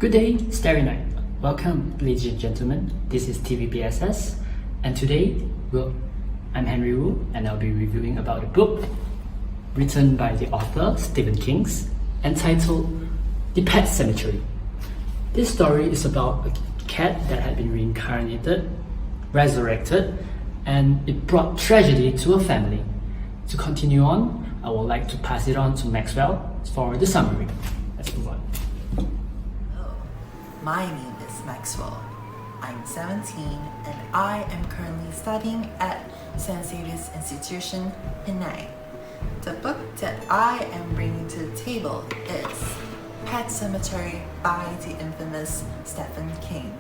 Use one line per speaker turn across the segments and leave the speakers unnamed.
Good day, Starry Night. Welcome, ladies and gentlemen. This is TVPSS, and today, I'm Henry Wu, and I'll be reviewing about a book written by the author Stephen King, entitled The Pet Sematary. This story is about a cat that had been reincarnated, resurrected, and it brought tragedy to a family. To continue on, I would like to pass it on to Maxwell for the summary. Let's move on.
My name is Maxwell. I'm 17 and I am currently studying at St. Xavier's Institution, Penang. The book that I am bringing to the table is Pet Sematary by the infamous Stephen King.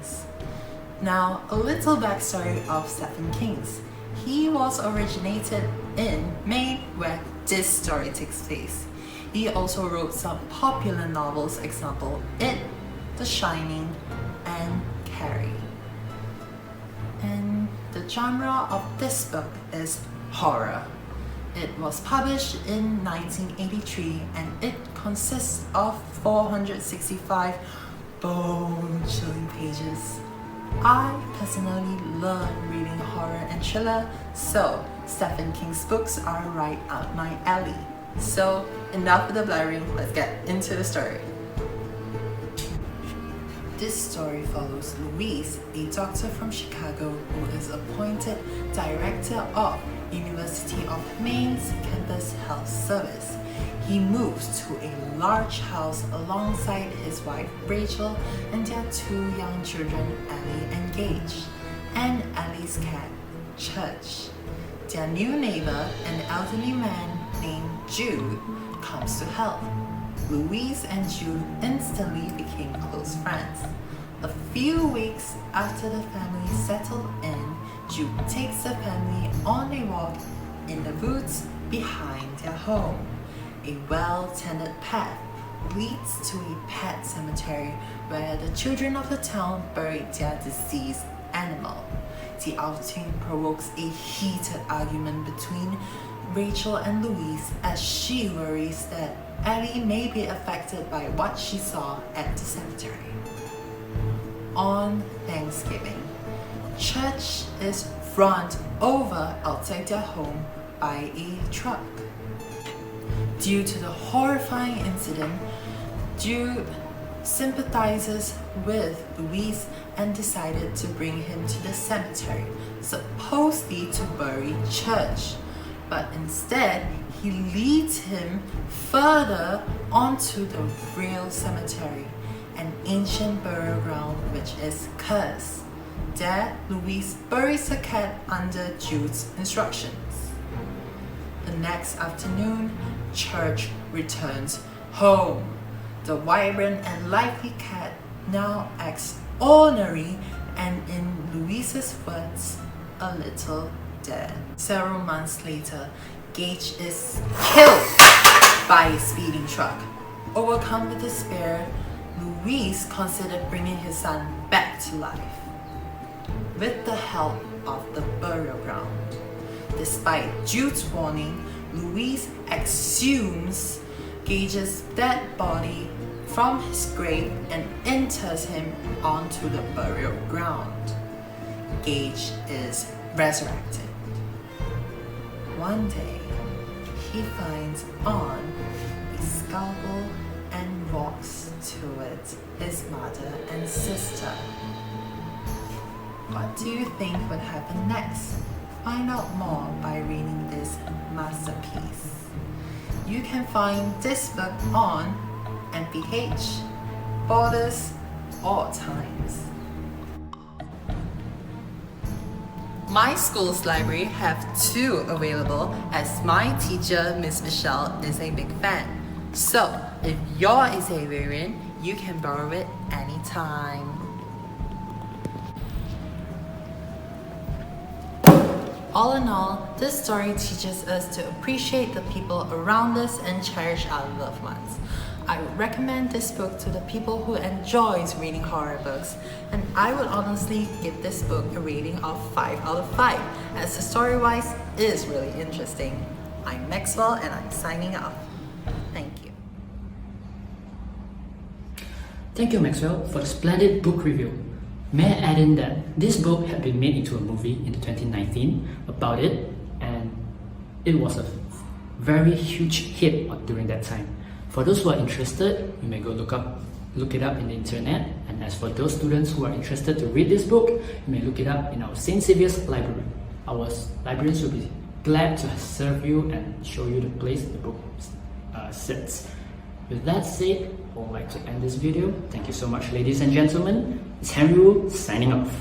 Now, a little backstory of Stephen King. He was originated in Maine, where this story takes place. He also wrote some popular novels, example It, The Shining, and Carrie. And the genre of this book is horror. It was published in 1983 and it consists of 465 bone-chilling pages. I personally love reading horror and thriller, so Stephen King's books are right up my alley. So enough with the blabbering, let's get into the story. This story follows Louise, a doctor from Chicago who is appointed director of University of Maine's Campus Health Service. He moves to a large house alongside his wife Rachel and their two young children, Ellie and Gage, and Ellie's cat, Church. Their new neighbor, an elderly man named Jude, comes to help. Louise and Jude instantly became close friends. A few weeks after the family settled in, Jude takes the family on a walk in the woods behind their home. A well-tended path leads to a pet cemetery where the children of the town bury their deceased animal. The outing provokes a heated argument between Rachel and Louise as she worries that Ellie may be affected by what she saw at the cemetery. On Thanksgiving, Church is run over outside their home by a truck. Due to the horrifying incident, Jude sympathizes with Louise and decided to bring him to the cemetery, supposedly to bury Church. But instead, he leads him further onto the real cemetery, an ancient burial ground which is cursed. There, Louise buries her cat under Jude's instructions. The next afternoon, Church returns home. The vibrant and lively cat now acts ornery and, in Louise's words, a little dead. Several months later, Gage is killed by a speeding truck. Overcome with despair, Louise considered bringing his son back to life with the help of the burial ground. Despite Jude's warning, Louise exhumes Gage's dead body from his grave and enters him onto the burial ground. Gage is resurrected. One day, he finds on a scalpel and walks towards his mother and sister. What do you think would happen next? Find out more by reading this masterpiece. You can find this book on MPH, Borders, or Times. My school's library have two available as my teacher, Miss Michelle, is a big fan. So, if you're a Xaverian, you can borrow it anytime. All in all, this story teaches us to appreciate the people around us and cherish our loved ones. I would recommend this book to the people who enjoys reading horror books, and I would honestly give this book a rating of 5 out of 5, as the story-wise is really interesting. I'm Maxwell and I'm signing off. Thank you.
Thank you, Maxwell, for the splendid book review. May I add in that this book had been made into a movie in 2019 about it, and it was a very huge hit during that time. For those who are interested, you may go look it up in the internet, and as for those students who are interested to read this book, you may look it up in our St. Xavier's library. Our librarians will be glad to serve you and show you the place the book sits. With that said, I would like to end this video. Thank you so much, ladies and gentlemen. It's Henry Wu signing off.